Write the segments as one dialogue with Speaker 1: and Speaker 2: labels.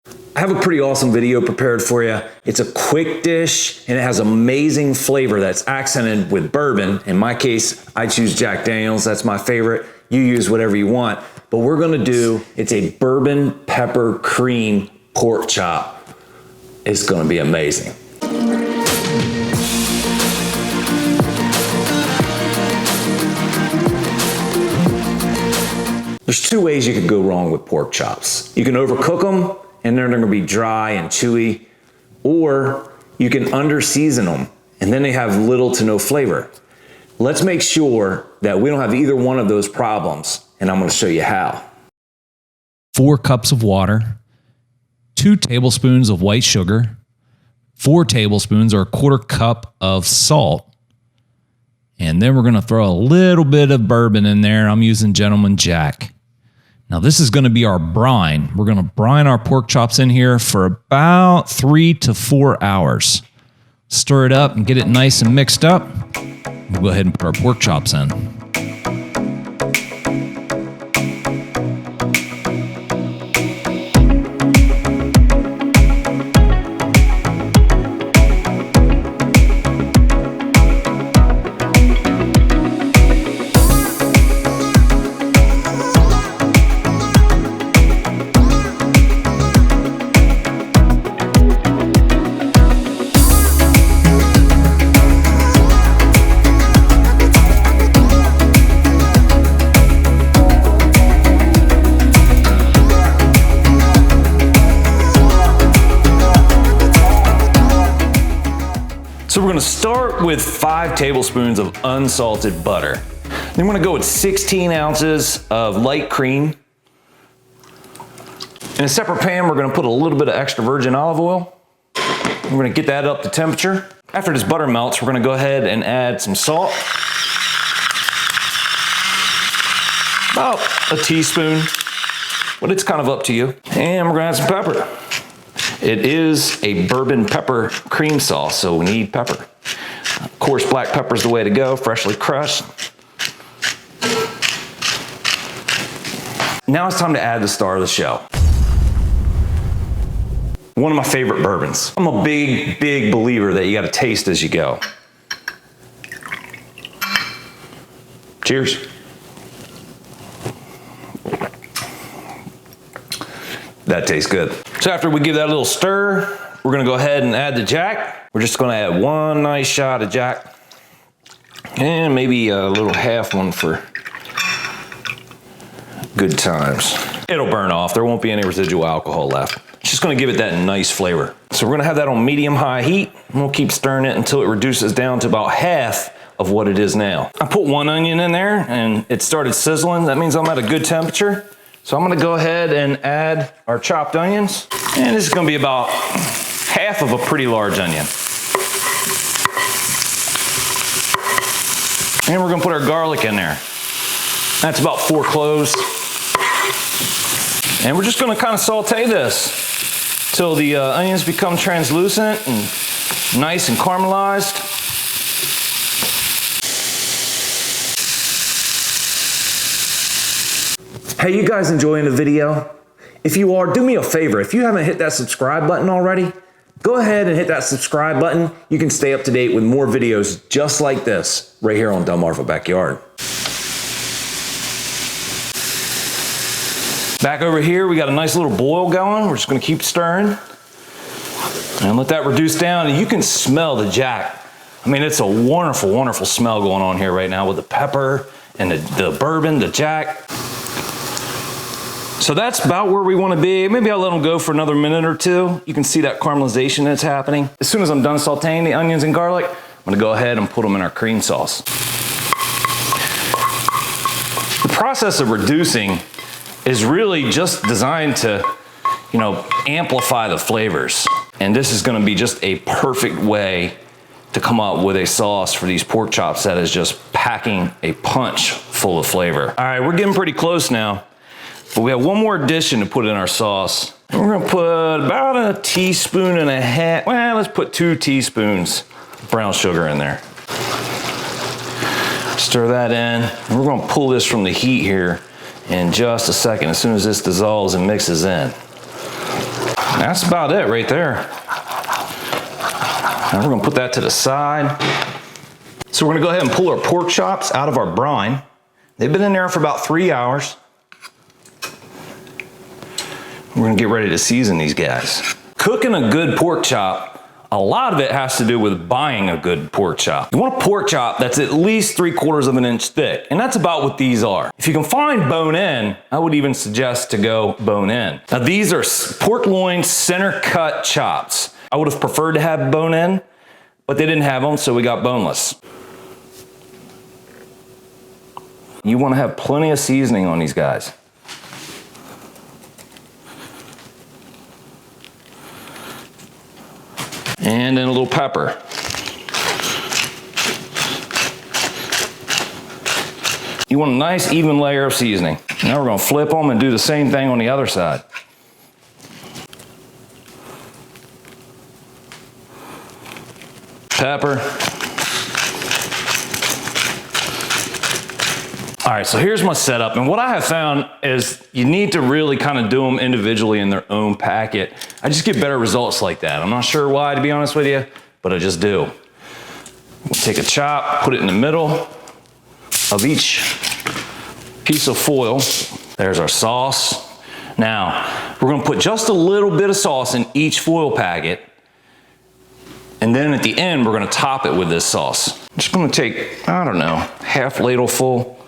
Speaker 1: I have a pretty awesome video prepared for you. It's a quick dish and it has amazing flavor that's accented with bourbon. In my case, I choose Jack Daniels. That's my favorite. You use whatever you want. But we're gonna do, it's a bourbon pepper cream pork chop. It's gonna be amazing. There's two ways you could go wrong with pork chops. You can overcook them and they're gonna be dry and chewy, or you can under-season them and then they have little to no flavor. Let's make sure that we don't have either one of those problems, and I'm gonna show you how.
Speaker 2: 4 cups of water, 2 tablespoons of white sugar, 4 tablespoons or 1/4 cup of salt, and then we're gonna throw a little bit of bourbon in there. I'm using Gentleman Jack. Now this is gonna be our brine. We're gonna brine our pork chops in here for about 3 to 4 hours. Stir it up and get it nice and mixed up. We'll go ahead and put our pork chops in.
Speaker 1: So we're gonna start with 5 tablespoons of unsalted butter. Then we're gonna go with 16 ounces of light cream. In a separate pan, we're gonna put a little bit of extra virgin olive oil. We're gonna get that up to temperature. After this butter melts, we're gonna go ahead and add some salt. About a teaspoon, but it's kind of up to you. And we're gonna add some pepper. It is a bourbon pepper cream sauce, so we need pepper. Of course, black pepper is the way to go, freshly crushed. Now it's time to add the star of the show. One of my favorite bourbons. I'm a big believer that you gotta taste as you go. Cheers. That tastes good. So after we give that a little stir, we're gonna go ahead and add the Jack. We're just gonna add 1 nice shot of Jack and maybe a little half one for good times. It'll burn off. There won't be any residual alcohol left. It's just gonna give it that nice flavor. So we're gonna have that on medium-high heat, and we'll keep stirring it until it reduces down to about half of what it is now. I put 1 onion in there and it started sizzling. That means I'm at a good temperature. So I'm gonna go ahead and add our chopped onions. And this is gonna be about half of a pretty large onion. And we're gonna put our garlic in there. That's about 4 cloves. And we're just gonna kind of saute this till the onions become translucent and nice and caramelized. Hey, you guys enjoying the video? If you are, do me a favor. If you haven't hit that subscribe button already, go ahead and hit that subscribe button. You can stay up to date with more videos just like this right here on Delmarva Backyard. Back over here, we got a nice little boil going. We're just gonna keep stirring and let that reduce down. And you can smell the Jack. I mean, it's a wonderful, wonderful smell going on here right now with the pepper and the bourbon, the Jack. So that's about where we want to be. Maybe I'll let them go for another minute or 2. You can see that caramelization that's happening. As soon as I'm done sauteing the onions and garlic, I'm gonna go ahead and put them in our cream sauce. The process of reducing is really just designed to, amplify the flavors. And this is gonna be just a perfect way to come up with a sauce for these pork chops that is just packing a punch full of flavor. All right, we're getting pretty close now. But we have one more addition to put in our sauce. And we're gonna put about 1.5 teaspoons. Well, let's put 2 teaspoons of brown sugar in there. Stir that in. And we're gonna pull this from the heat here in just a second, as soon as this dissolves and mixes in. That's about it right there. Now we're gonna put that to the side. So we're gonna go ahead and pull our pork chops out of our brine. They've been in there for about 3 hours. We're gonna get ready to season these guys. Cooking a good pork chop, a lot of it has to do with buying a good pork chop. You want a pork chop that's at least 3/4 of an inch thick, and that's about what these are. If you can find bone in, I would even suggest to go bone in. Now these are pork loin center cut chops. I would have preferred to have bone in, but they didn't have them, so we got boneless. You want to have plenty of seasoning on these guys. And then a little pepper. You want a nice even layer of seasoning. Now we're gonna flip them and do the same thing on the other side. Pepper. All right, so here's my setup. And what I have found is you need to really kind of do them individually in their own packet. I just get better results like that. I'm not sure why, to be honest with you, but I just do. We'll take a chop, put it in the middle of each piece of foil. There's our sauce. Now, we're gonna put just a little bit of sauce in each foil packet. And then at the end, we're gonna top it with this sauce. I'm just gonna take, I don't know, half ladle full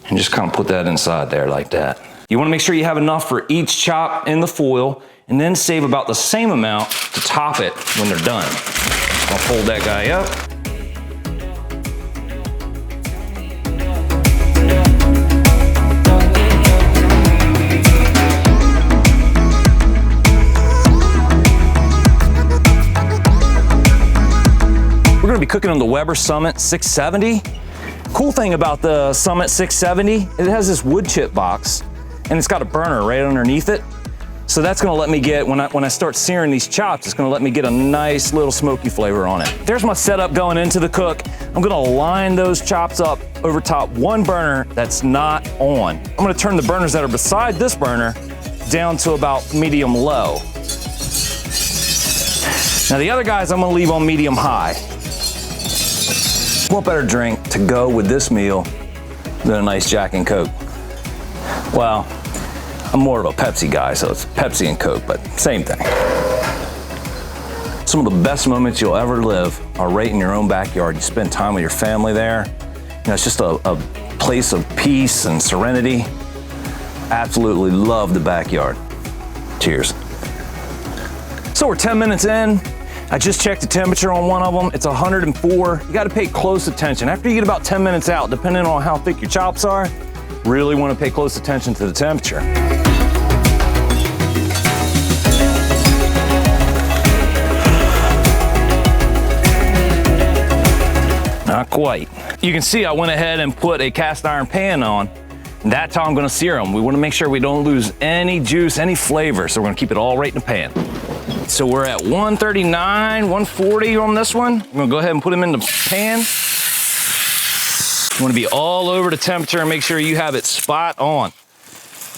Speaker 1: and just kind of put that inside there like that. You wanna make sure you have enough for each chop in the foil and then save about the same amount to top it when they're done. I'll fold that guy up. We're gonna be cooking on the Weber Summit 670. Cool thing about the Summit 670, it has this wood chip box and it's got a burner right underneath it. So that's gonna let me get, when I start searing these chops, it's gonna let me get a nice little smoky flavor on it. There's my setup going into the cook. I'm gonna line those chops up over top one burner that's not on. I'm gonna turn the burners that are beside this burner down to about medium low. Now the other guys I'm gonna leave on medium high. What better drink to go with this meal than a nice Jack and Coke? Well, I'm more of a Pepsi guy, so it's Pepsi and Coke, but same thing. Some of the best moments you'll ever live are right in your own backyard. You spend time with your family there. You know, it's just a place of peace and serenity. Absolutely love the backyard. Cheers. So we're 10 minutes in. I just checked the temperature on one of them. It's 104. You gotta pay close attention. After you get about 10 minutes out, depending on how thick your chops are, really wanna pay close attention to the temperature. Not quite. You can see I went ahead and put a cast iron pan on. That's how I'm gonna sear them. We wanna make sure we don't lose any juice, any flavor, so we're gonna keep it all right in the pan. So we're at 139, 140 on this one. I'm gonna go ahead and put them in the pan. You wanna be all over the temperature and make sure you have it spot on.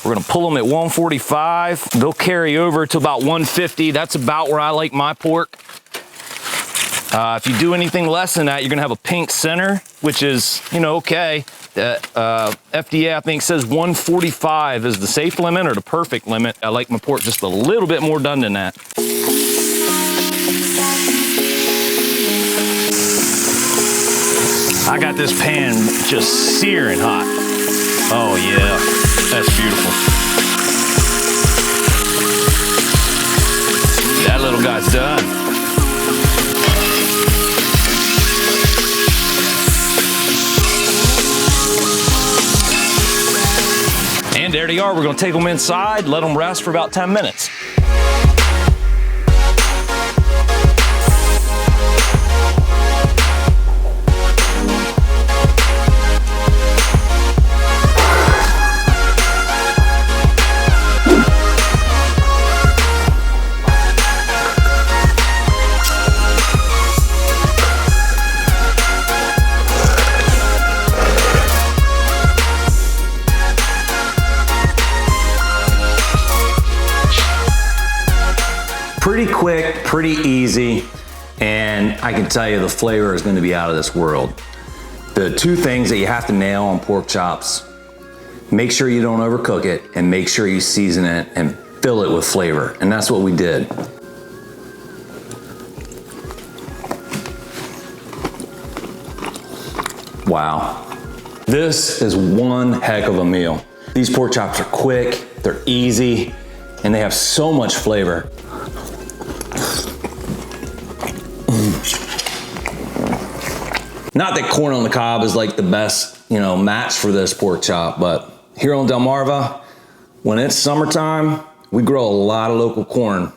Speaker 1: We're gonna pull them at 145. They'll carry over to about 150. That's about where I like my pork. If you do anything less than that, you're gonna have a pink center, which is, you know, okay. The FDA, I think, says 145 is the safe limit or the perfect limit. I like my pork just a little bit more done than that. I got this pan just searing hot. Oh yeah, that's beautiful. That little guy's done. And there they are. We're gonna take them inside, let them rest for about 10 minutes. Pretty quick, pretty easy, and I can tell you the flavor is going to be out of this world. The two things that you have to nail on pork chops: make sure you don't overcook it, and make sure you season it and fill it with flavor. And that's what we did. Wow. This is one heck of a meal. These pork chops are quick, they're easy, and they have so much flavor. Not that corn on the cob is like the best, match for this pork chop, but here on Delmarva, when it's summertime, we grow a lot of local corn,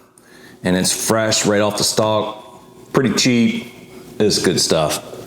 Speaker 1: and it's fresh right off the stalk, pretty cheap. It's good stuff.